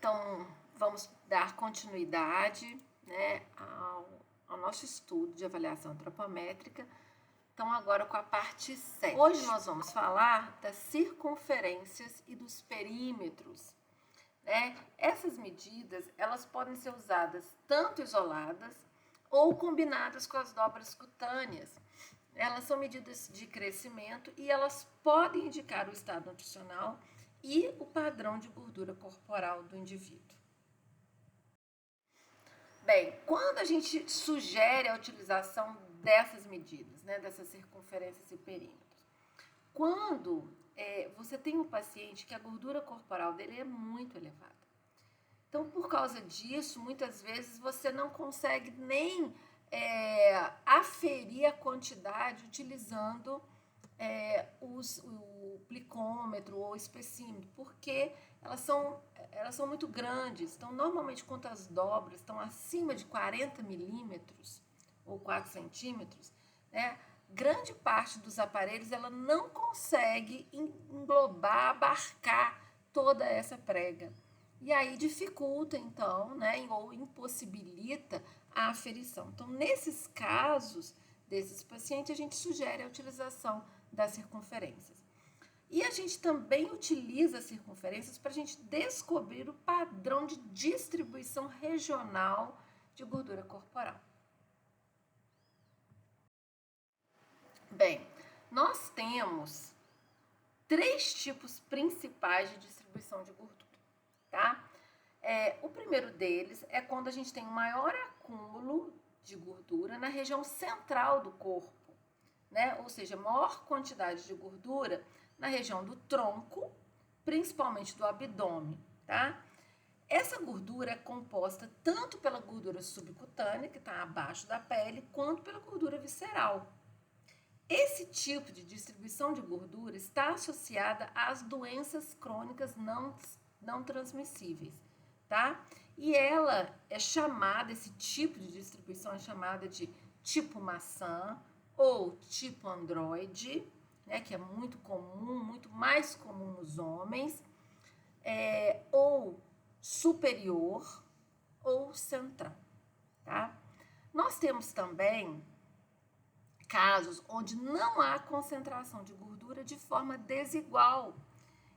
Então, vamos dar continuidade, né, ao nosso estudo de avaliação antropométrica. Então, agora com a parte 7. Hoje nós vamos falar das circunferências e dos perímetros, né? Essas medidas, elas podem ser usadas tanto isoladas ou combinadas com as dobras cutâneas. Elas são medidas de crescimento e elas podem indicar o estado nutricional e o padrão de gordura corporal do indivíduo. Bem, quando a gente sugere a utilização dessas medidas, né, dessas circunferências e perímetros, quando você tem um paciente que a gordura corporal dele é muito elevada. Então, por causa disso, muitas vezes você não consegue nem aferir a quantidade utilizando o plicômetro ou espessímetro, porque elas são muito grandes. Então, normalmente, quando as dobras estão acima de 40 milímetros ou 4 centímetros, né, grande parte dos aparelhos ela não consegue englobar, abarcar toda essa prega. E aí dificulta, então, né, ou impossibilita a aferição. Então, nesses casos desses pacientes, a gente sugere a utilização das circunferências. E a gente também utiliza as circunferências para a gente descobrir o padrão de distribuição regional de gordura corporal. Bem, nós temos 3 tipos principais de distribuição de gordura, tá? O primeiro deles é quando a gente tem um maior acúmulo de gordura na região central do corpo, né? Ou seja, maior quantidade de gordura na região do tronco, principalmente do abdômen, tá? Essa gordura é composta tanto pela gordura subcutânea, que está abaixo da pele, quanto pela gordura visceral. Esse tipo de distribuição de gordura está associada às doenças crônicas não transmissíveis, tá? E ela é chamada, esse tipo de distribuição é chamada de tipo maçã ou tipo androide, né, que é muito comum, muito mais comum nos homens, ou superior ou central, tá? Nós temos também casos onde não há concentração de gordura de forma desigual,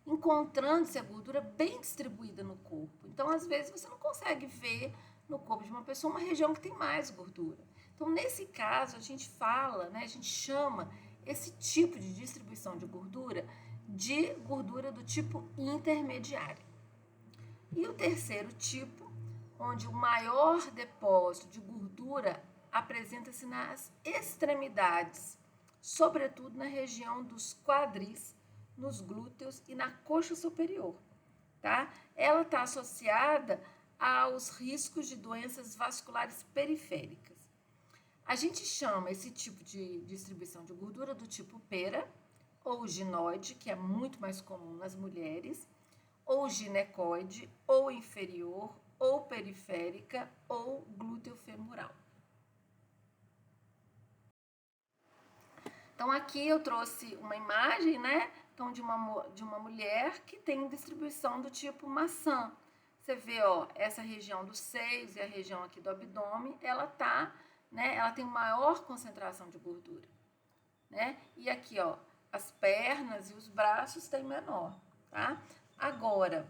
encontrando-se a gordura bem distribuída no corpo. Então, às vezes, você não consegue ver no corpo de uma pessoa uma região que tem mais gordura. Então, nesse caso, a gente fala, né, a gente chama esse tipo de distribuição de gordura do tipo intermediário. E o terceiro tipo, onde o maior depósito de gordura apresenta-se nas extremidades, sobretudo na região dos quadris, nos glúteos e na coxa superior, tá? Ela está associada aos riscos de doenças vasculares periféricas. A gente chama esse tipo de distribuição de gordura do tipo pera, ou ginoide, que é muito mais comum nas mulheres, ou ginecoide, ou inferior, ou periférica, ou glúteo femoral. Então, aqui eu trouxe uma imagem, né? Então, de uma mulher que tem distribuição do tipo maçã. Você vê, ó, essa região dos seios e a região aqui do abdômen, ela tá, né? Ela tem maior concentração de gordura, né? E aqui, ó, as pernas e os braços têm menor, tá? Agora,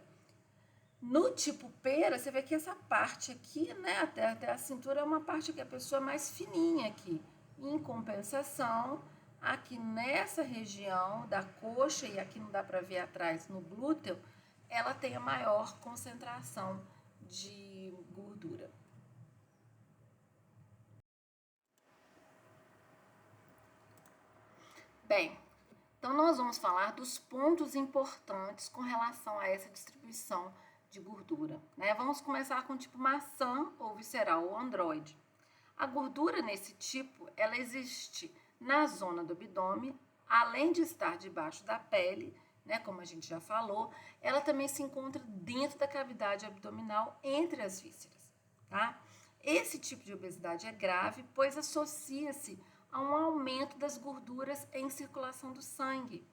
no tipo pera, você vê que essa parte aqui, né, até a cintura é uma parte que a pessoa é mais fininha aqui. Em compensação, aqui nessa região da coxa, e aqui não dá para ver atrás no glúteo, ela tem a maior concentração de gordura. Bem, então nós vamos falar dos pontos importantes com relação a essa distribuição de gordura, né? Vamos começar com o tipo maçã ou visceral ou androide. A gordura nesse tipo, ela existe na zona do abdômen, além de estar debaixo da pele, né, como a gente já falou, ela também se encontra dentro da cavidade abdominal entre as vísceras, tá? Esse tipo de obesidade é grave, pois associa-se a um aumento das gorduras em circulação do sangue.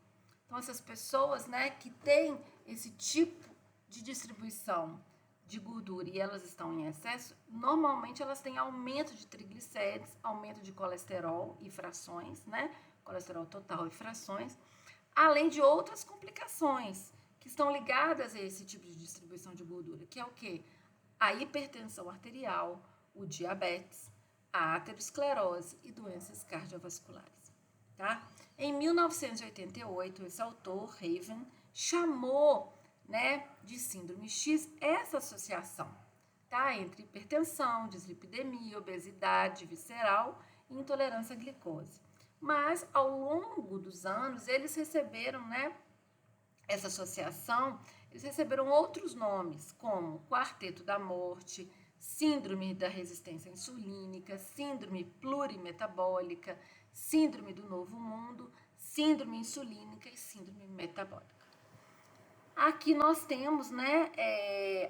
Então, essas pessoas, né, que têm esse tipo de distribuição de gordura e elas estão em excesso, normalmente elas têm aumento de triglicéridos, aumento de colesterol e frações, né? Colesterol total e frações, além de outras complicações que estão ligadas a esse tipo de distribuição de gordura, que é o quê? A hipertensão arterial, o diabetes, a aterosclerose e doenças cardiovasculares, tá? Em 1988, esse autor, Raven, chamou, né, de síndrome X essa associação, tá, entre hipertensão, dislipidemia, obesidade visceral e intolerância à glicose. Mas ao longo dos anos eles receberam, né, essa associação, eles receberam outros nomes, como quarteto da morte, síndrome da resistência insulínica, síndrome plurimetabólica, síndrome do novo mundo, síndrome insulínica e síndrome metabólica. Aqui nós temos, né,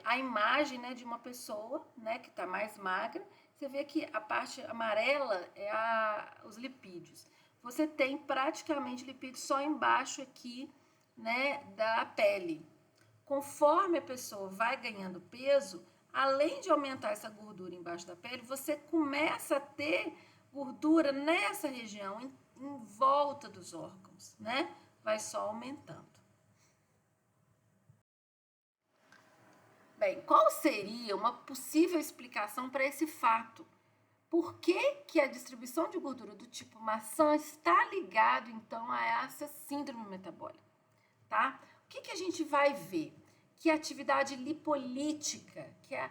a imagem, né, de uma pessoa, né, que está mais magra. Você vê que a parte amarela é os lipídios. Você tem praticamente lipídios só embaixo aqui, né, da pele. Conforme a pessoa vai ganhando peso, além de aumentar essa gordura embaixo da pele, você começa a ter gordura nessa região, em volta dos órgãos, né? Vai só aumentando. Bem, qual seria uma possível explicação para esse fato? Por que a distribuição de gordura do tipo maçã está ligado, então, a essa síndrome metabólica? Tá? O que a gente vai ver? Que a atividade lipolítica, que é a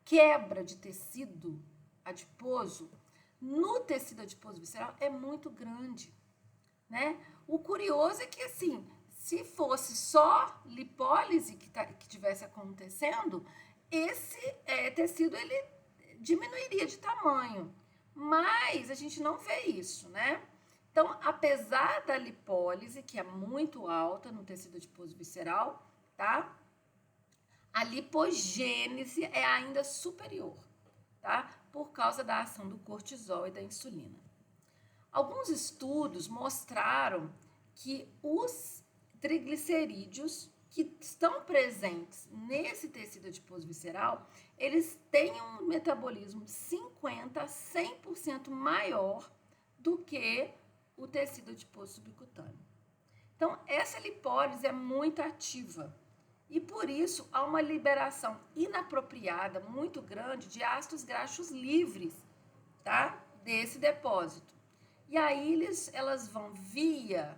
quebra de tecido adiposo, no tecido adiposo visceral é muito grande, né? O curioso é que, assim, se fosse só lipólise que tivesse acontecendo, esse tecido ele diminuiria de tamanho, mas a gente não vê isso, né? Então, apesar da lipólise, que é muito alta no tecido adiposo visceral, tá? A lipogênese é ainda superior, tá? Por causa da ação do cortisol e da insulina. Alguns estudos mostraram que os triglicerídeos que estão presentes nesse tecido adiposo visceral, eles têm um metabolismo 50 a 100% maior do que o tecido adiposo subcutâneo. Então, essa lipólise é muito ativa e, por isso, há uma liberação inapropriada muito grande de ácidos graxos livres, tá? Desse depósito. E aí elas vão via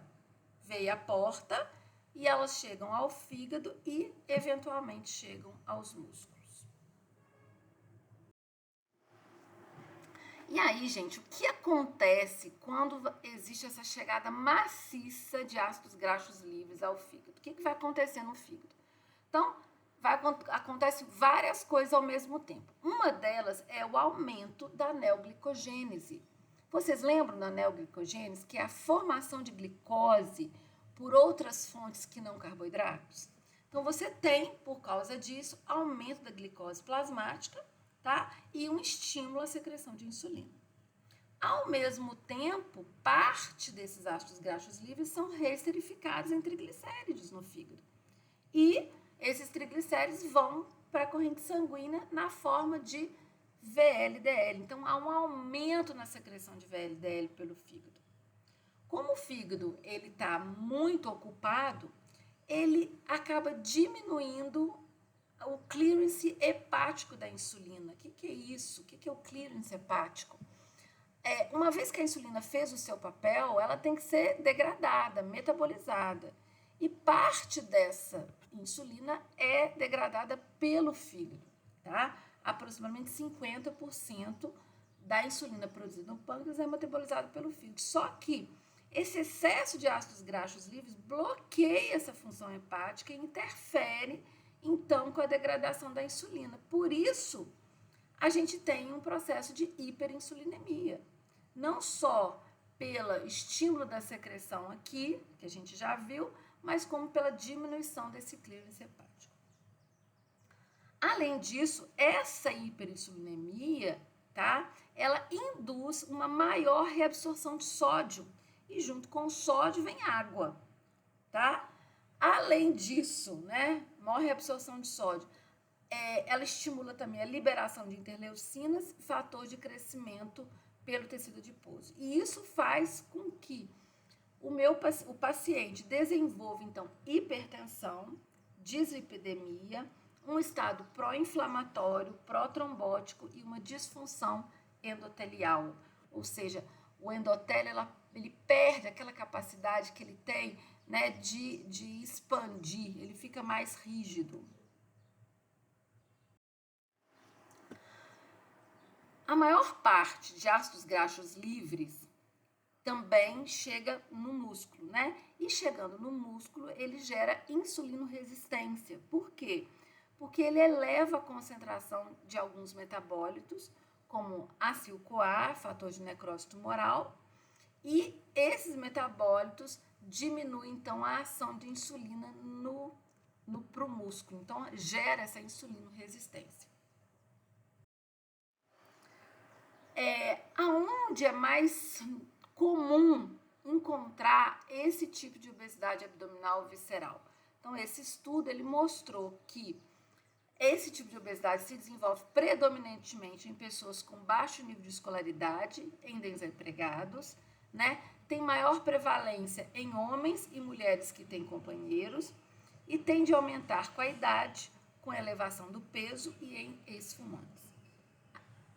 veia porta e elas chegam ao fígado e, eventualmente, chegam aos músculos. E aí, gente, o que acontece quando existe essa chegada maciça de ácidos graxos livres ao fígado? O que vai acontecer no fígado? Então, acontece várias coisas ao mesmo tempo. Uma delas é o aumento da neoglicogênese. Vocês lembram da neoglicogênese, que é a formação de glicose por outras fontes que não carboidratos? Então, você tem, por causa disso, aumento da glicose plasmática, tá? E um estímulo à secreção de insulina. Ao mesmo tempo, parte desses ácidos graxos livres são reesterificados em triglicéridos no fígado. E esses triglicéridos vão para a corrente sanguínea na forma de VLDL. Então, há um aumento na secreção de VLDL pelo fígado. Como o fígado está muito ocupado, ele acaba diminuindo o clearance hepático da insulina. O que é isso? O que é o clearance hepático? Uma vez que a insulina fez o seu papel, ela tem que ser degradada, metabolizada. E parte dessa insulina é degradada pelo fígado, tá? Aproximadamente 50% da insulina produzida no pâncreas é metabolizada pelo fígado. Só que esse excesso de ácidos graxos livres bloqueia essa função hepática e interfere, então, com a degradação da insulina. Por isso, a gente tem um processo de hiperinsulinemia. Não só pelo estímulo da secreção aqui, que a gente já viu, mas como pela diminuição desse clearance hepático. Além disso, essa hiperinsulinemia, tá? Ela induz uma maior reabsorção de sódio e junto com o sódio vem água, tá? Além disso, né? Maior reabsorção de sódio. ela estimula também a liberação de interleucinas, fator de crescimento pelo tecido adiposo. E isso faz com que o paciente desenvolva, então, hipertensão, dislipidemia, um estado pró-inflamatório, pró-trombótico e uma disfunção endotelial. Ou seja, o endotélio ele perde aquela capacidade que ele tem, né, de expandir, ele fica mais rígido. A maior parte de ácidos graxos livres também chega no músculo, né? E chegando no músculo, ele gera insulinoresistência. Por quê? Porque ele eleva a concentração de alguns metabólitos, como acil-CoA, fator de necrose tumoral, e esses metabólitos diminuem, então, a ação de insulina pro músculo. Então, gera essa insulinoresistência. Aonde é mais comum encontrar esse tipo de obesidade abdominal visceral? Então, esse estudo ele mostrou que esse tipo de obesidade se desenvolve predominantemente em pessoas com baixo nível de escolaridade, em desempregados, né? Tem maior prevalência em homens e mulheres que têm companheiros e tende a aumentar com a idade, com elevação do peso e em ex-fumantes.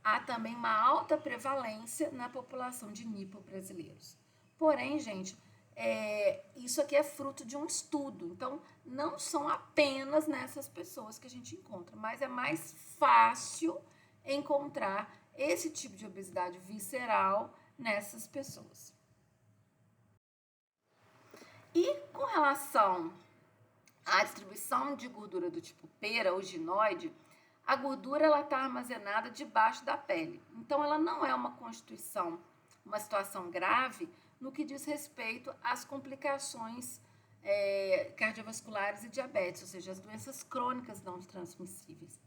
Há também uma alta prevalência na população de nipo-brasileiros. Porém, gente, isso aqui é fruto de um estudo, então não são apenas nessas pessoas que a gente encontra, mas é mais fácil encontrar esse tipo de obesidade visceral nessas pessoas. E com relação à distribuição de gordura do tipo pera ou ginoide, a gordura está armazenada debaixo da pele. Então, ela não é uma constituição, uma situação grave no que diz respeito às complicações cardiovasculares e diabetes, ou seja, as doenças crônicas não transmissíveis.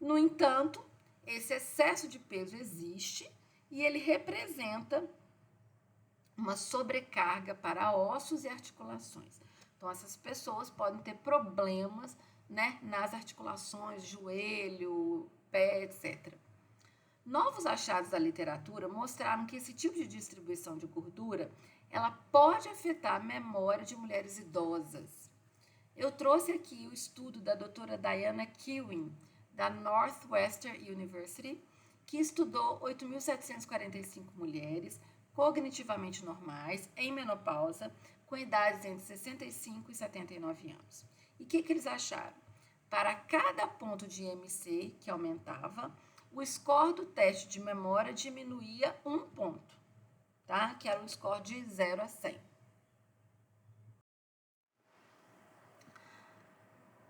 No entanto, esse excesso de peso existe e ele representa uma sobrecarga para ossos e articulações. Então, essas pessoas podem ter problemas, né, nas articulações, joelho, pé, etc. Novos achados da literatura mostraram que esse tipo de distribuição de gordura ela pode afetar a memória de mulheres idosas. Eu trouxe aqui o estudo da doutora Diana Kewin, da Northwestern University, que estudou 8.745 mulheres cognitivamente normais, em menopausa, com idades entre 65 e 79 anos. E o que eles acharam? Para cada ponto de IMC que aumentava, o score do teste de memória diminuía 1 ponto, tá? Que era um score de 0 a 100.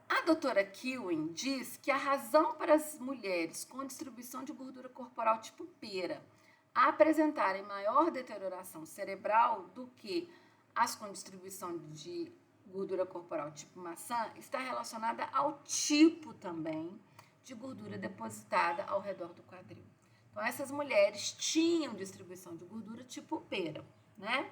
A doutora Kewin diz que a razão para as mulheres com distribuição de gordura corporal tipo pera apresentarem maior deterioração cerebral do que as com distribuição de gordura corporal tipo maçã está relacionada ao tipo também de gordura depositada ao redor do quadril. Então, essas mulheres tinham distribuição de gordura tipo pera, né?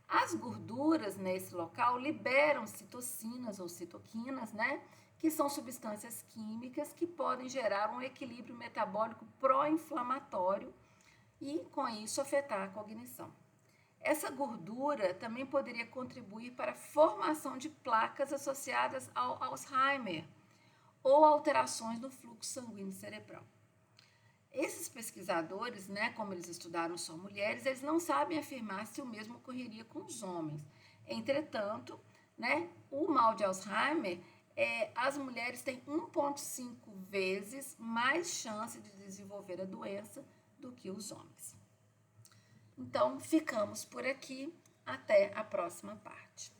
As gorduras nesse local liberam citocinas ou citoquinas, né? Que são substâncias químicas que podem gerar um equilíbrio metabólico pró-inflamatório e, com isso, afetar a cognição. Essa gordura também poderia contribuir para a formação de placas associadas ao Alzheimer ou alterações no fluxo sanguíneo cerebral. Esses pesquisadores, né, como eles estudaram só mulheres, eles não sabem afirmar se o mesmo ocorreria com os homens. Entretanto, né, o mal de Alzheimer, as mulheres têm 1,5 vezes mais chance de desenvolver a doença do que os homens. Então, ficamos por aqui. Até a próxima parte.